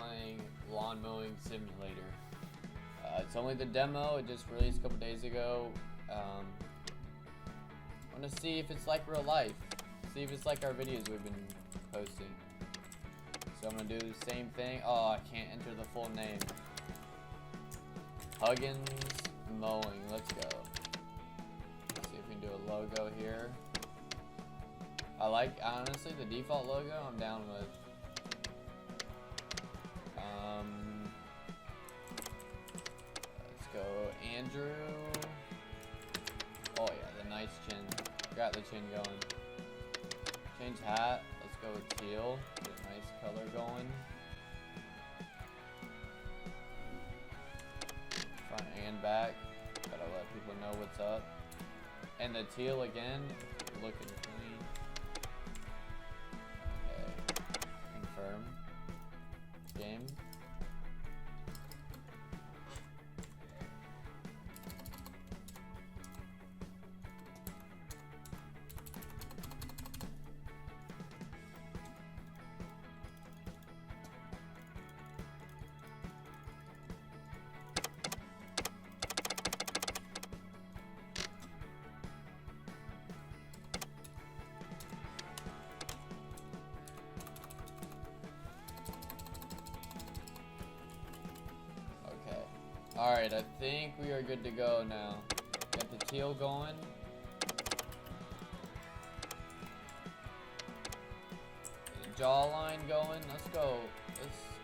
playing Lawn Mowing Simulator. It's only the demo, it just released a couple days ago. I want to see if it's like real life. See if it's like our videos we've been posting. So I'm going to do the same thing. Oh, I can't enter the full name. Huggins Mowing, let's go. Let's see if we can do a logo here. I like, honestly, the default logo I'm down with. Let's go Andrew. Oh yeah, the nice chin. Got the chin going. Change hat. Let's go with teal. Get a nice color going. Front and back. Gotta let people know what's up. And the teal again, looking clean. Okay. Confirm. Game. Alright, I think we are good to go now. Got the teal going. The jawline going. Let's go.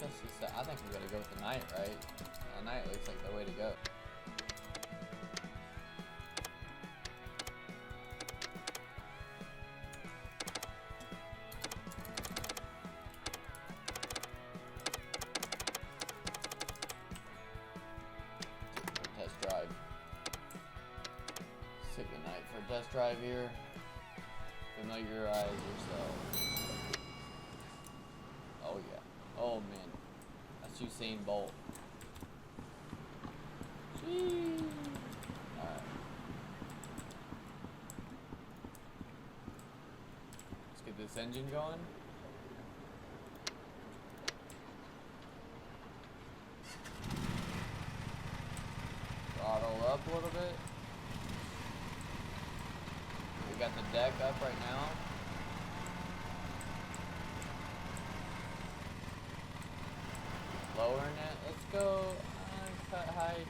Let's just, I think we gotta go with the night, right? The night looks like the way to go. Drive. Take the night for a test drive here. Familiarize yourself. Oh yeah. Oh man. That's Usain Bolt. Jeez. Alright. Let's get this engine going. Throttle up a little bit. We got the deck up right now. Lowering it. Let's go. Cut height.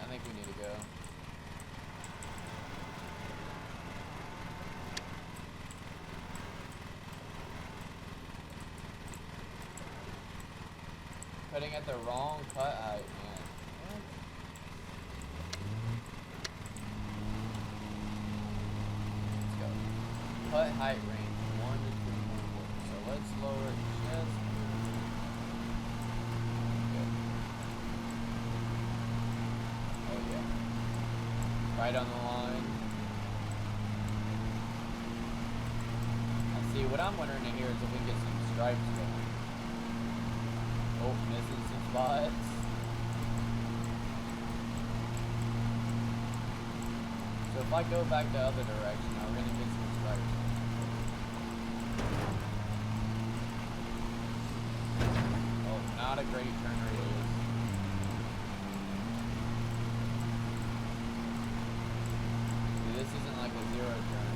I think we need to go. Cutting at the wrong cut height, man. Let's go. Cut height range 1 to 3 more. So let's lower it just. Good. Oh yeah. Right on the line. Now see, what I'm wondering in here is if we can get some stripes going. Oh, missing some spots. So if I go back the other direction, I'm gonna get some stripes. Oh, not a great turn radius. See, this isn't like a zero turn.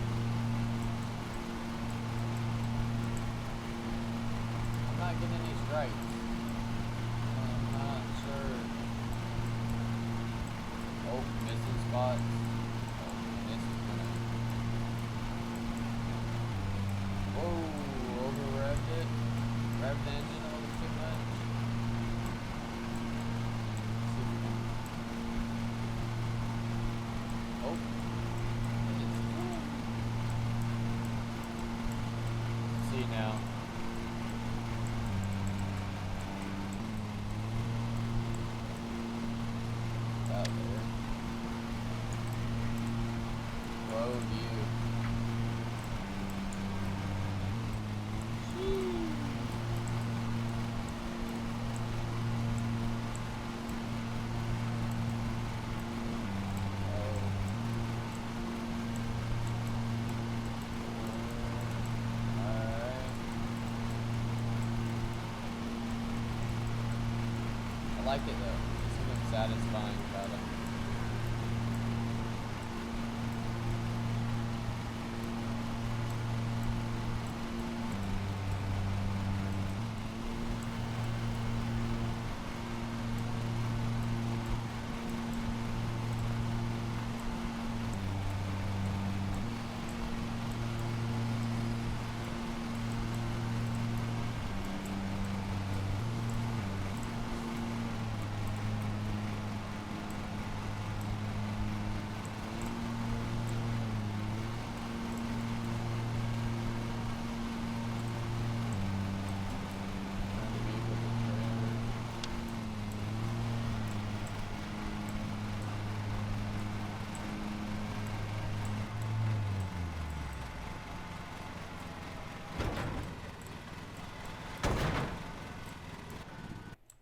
I'm not getting any stripes. Oh, missing spots. Oh, this is gonna. Whoa, over revved it. Revved the engine a little too much. Oh. See now. Out there. like it though. There's something satisfying about it.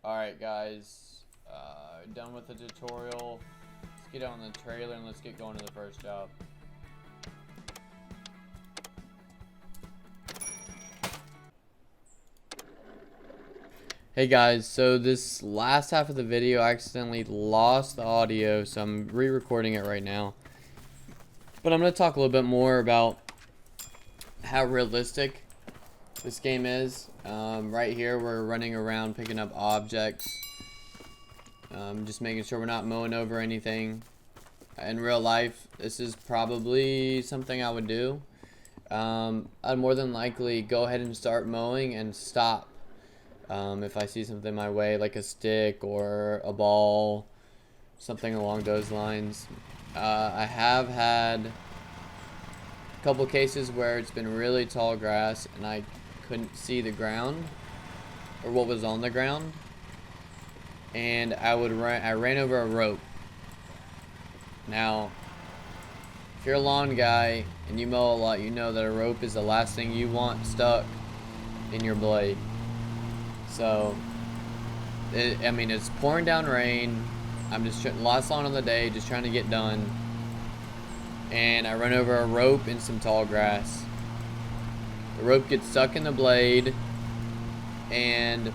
Alright guys, done with the tutorial. Let's get on the trailer and let's get going to the first job. Hey guys, so this last half of the video I accidentally lost the audio, so I'm re-recording it right now. But I'm going to talk a little bit more about how realistic this game is. Right here we're running around picking up objects, just making sure we're not mowing over anything. In real life this is probably something I would do. I'd more than likely go ahead and start mowing and stop if I see something my way, like a stick or a ball, something along those lines. I have had a couple cases where it's been really tall grass and I couldn't see the ground or what was on the ground, and I ran over a rope. Now if you're a lawn guy and you mow a lot, you know that a rope is the last thing you want stuck in your blade. So I mean, it's pouring down rain, I'm just last lawn of the day, just trying to get done, and I run over a rope and some tall grass. The rope gets stuck in the blade and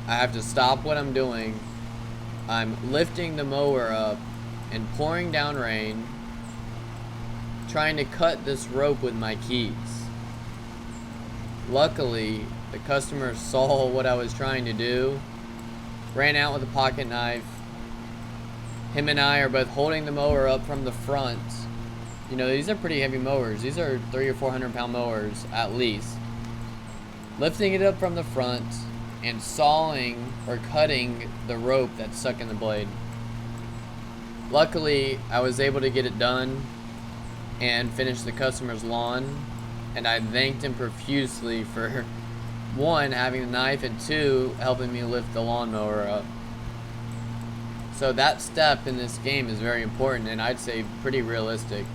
I have to stop what I'm doing. I'm lifting the mower up and pouring down rain, trying to cut this rope with my keys. Luckily, the customer saw what I was trying to do, ran out with a pocket knife. Him and I are both holding the mower up from the front. You know, these are pretty heavy mowers. These are 300 or 400 pound mowers at least. Lifting it up from the front and sawing or cutting the rope that's stuck in the blade. Luckily, I was able to get it done and finish the customer's lawn, and I thanked him profusely for, one, having the knife, and two, helping me lift the lawnmower up. So that step in this game is very important, and I'd say pretty realistic.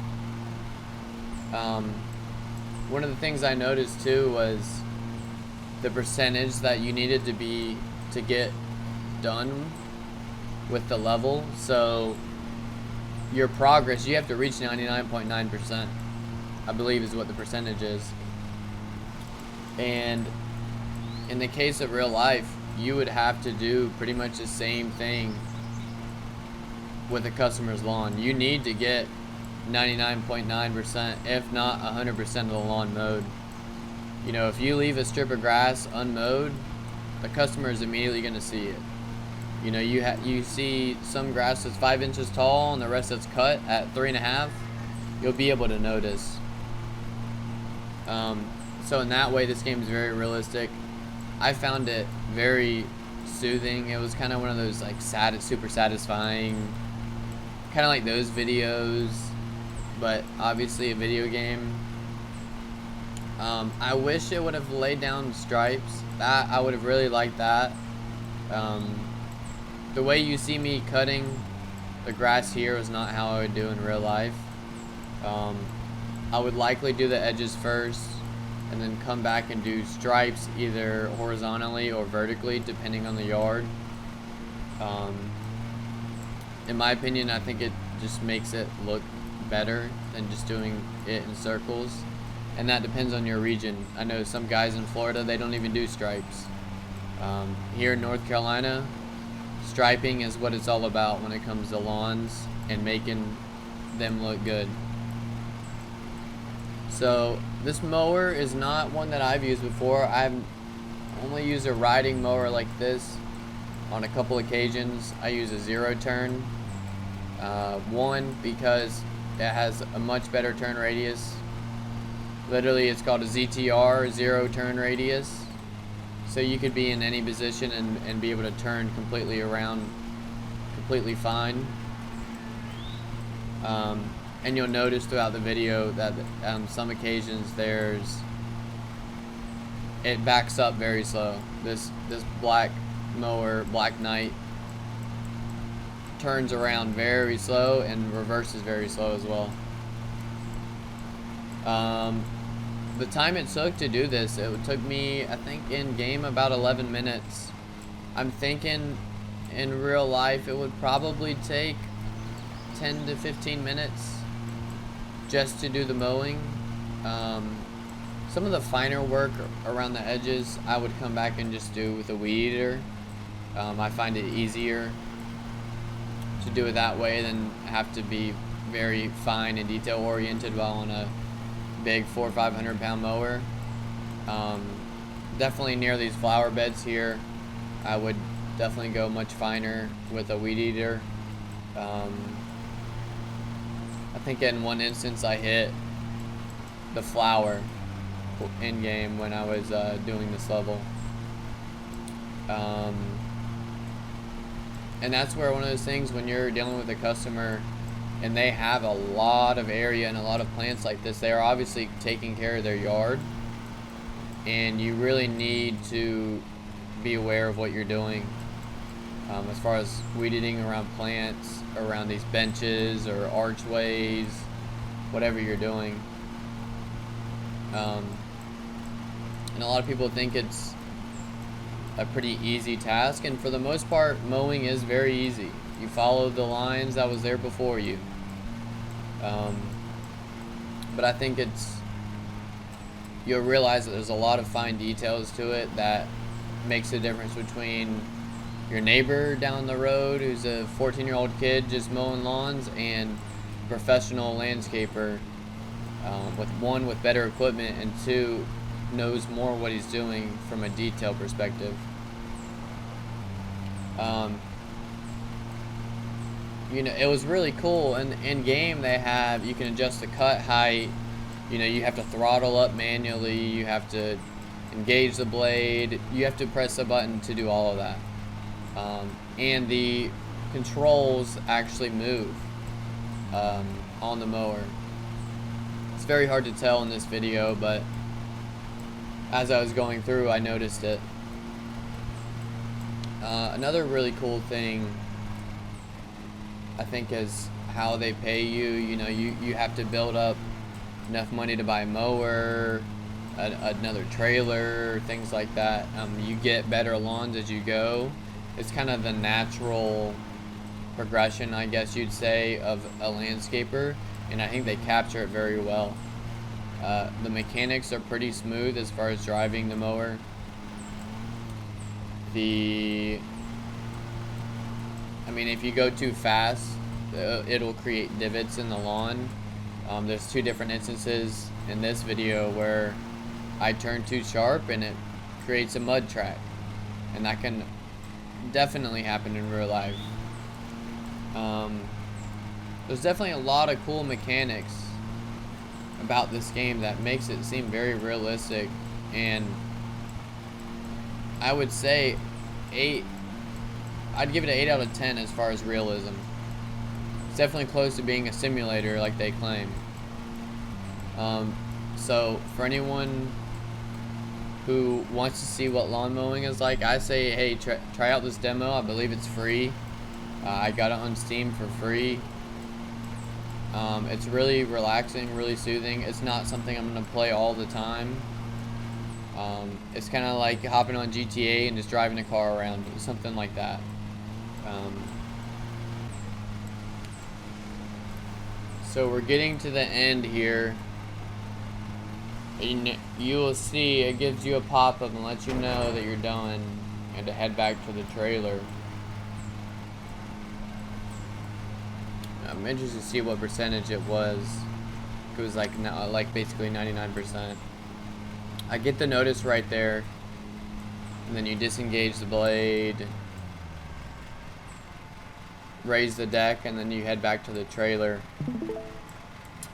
One of the things I noticed too was the percentage that you needed to get done with the level. So your progress, you have to reach 99.9%, I believe is what the percentage is. And in the case of real life, you would have to do pretty much the same thing with a customer's lawn. You need to get 99.9%, if not 100% of the lawn mowed. You know, if you leave a strip of grass unmowed, the customer is immediately going to see it. You know, you see some grass that's 5 inches tall and the rest that's cut at 3.5, you'll be able to notice. So in that way, this game is very realistic. I found it very soothing. It was kind of one of those like super satisfying, kind of like those videos, but obviously a video game. I wish it would have laid down stripes. That I would have really liked that. The way you see me cutting the grass here is not how I would do in real life. I would likely do the edges first and then come back and do stripes either horizontally or vertically depending on the yard. In my opinion, I think it just makes it look better than just doing it in circles, and that depends on your region. I know some guys in Florida, they don't even do stripes. Here in North Carolina, striping is what it's all about when it comes to lawns and making them look good. So this mower is not one that I've used before. I've only used a riding mower like this on a couple occasions. I use a zero turn. One, because it has a much better turn radius. Literally, it's called a ZTR, zero turn radius. So you could be in any position and be able to turn completely around, completely fine. And you'll notice throughout the video that some occasions it backs up very slow. This black mower, Black Knight, turns around very slow and reverses very slow as well. The time it took to do this, it took me, I think in game, about 11 minutes. I'm thinking in real life it would probably take 10 to 15 minutes just to do the mowing. Some of the finer work around the edges I would come back and just do with a weed eater. I find it easier to do it that way than have to be very fine and detail oriented while on a big 400 or 500 pound mower. Definitely near these flower beds here, I would definitely go much finer with a weed eater. I think in one instance I hit the flower in game when I was doing this level. And that's where one of those things, when you're dealing with a customer and they have a lot of area and a lot of plants like this, they are obviously taking care of their yard, and you really need to be aware of what you're doing as far as weed eating around plants, around these benches or archways, whatever you're doing. And a lot of people think it's a pretty easy task, and for the most part mowing is very easy. You follow the lines that was there before you. But I think you'll realize that there's a lot of fine details to it that makes a difference between your neighbor down the road who's a 14-year-old kid just mowing lawns and a professional landscaper, with better equipment, and two, knows more what he's doing from a detail perspective. It was really cool. And in game you can adjust the cut height. You have to throttle up manually, you have to engage the blade, you have to press a button to do all of that. And the controls actually move on the mower. It's very hard to tell in this video, but as I was going through, I noticed it. Another really cool thing, I think, is how they pay you. You have to build up enough money to buy a mower, another trailer, things like that. You get better lawns as you go. It's kind of the natural progression, I guess you'd say, of a landscaper, and I think they capture it very well. The mechanics are pretty smooth as far as driving the mower. If you go too fast, it'll create divots in the lawn. There's two different instances in this video where I turn too sharp and it creates a mud track, and that can definitely happen in real life. There's definitely a lot of cool mechanics about this game that makes it seem very realistic, and I would say I'd give it an 8 out of 10 as far as realism. It's definitely close to being a simulator like they claim. So for anyone who wants to see what lawn mowing is like, I say, hey, try out this demo. I believe it's free. I got it on Steam for free. It's really relaxing, really soothing. It's not something I'm going to play all the time. It's kind of like hopping on GTA and just driving a car around, something like that. So we're getting to the end here. And you will see it gives you a pop-up and lets you know that you're done and to head back to the trailer. I'm interested to see what percentage it was. It was like basically 99%. I get the notice right there, and then you disengage the blade, raise the deck, and then you head back to the trailer,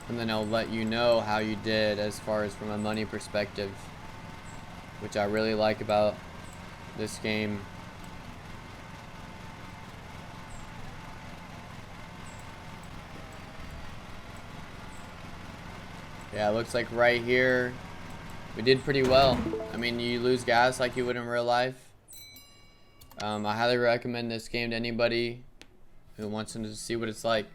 and then I'll let you know how you did as far as from a money perspective, which I really like about this game. Yeah, it looks like right here we did pretty well. I mean, you lose gas like you would in real life. I highly recommend this game to anybody who wants to see what it's like.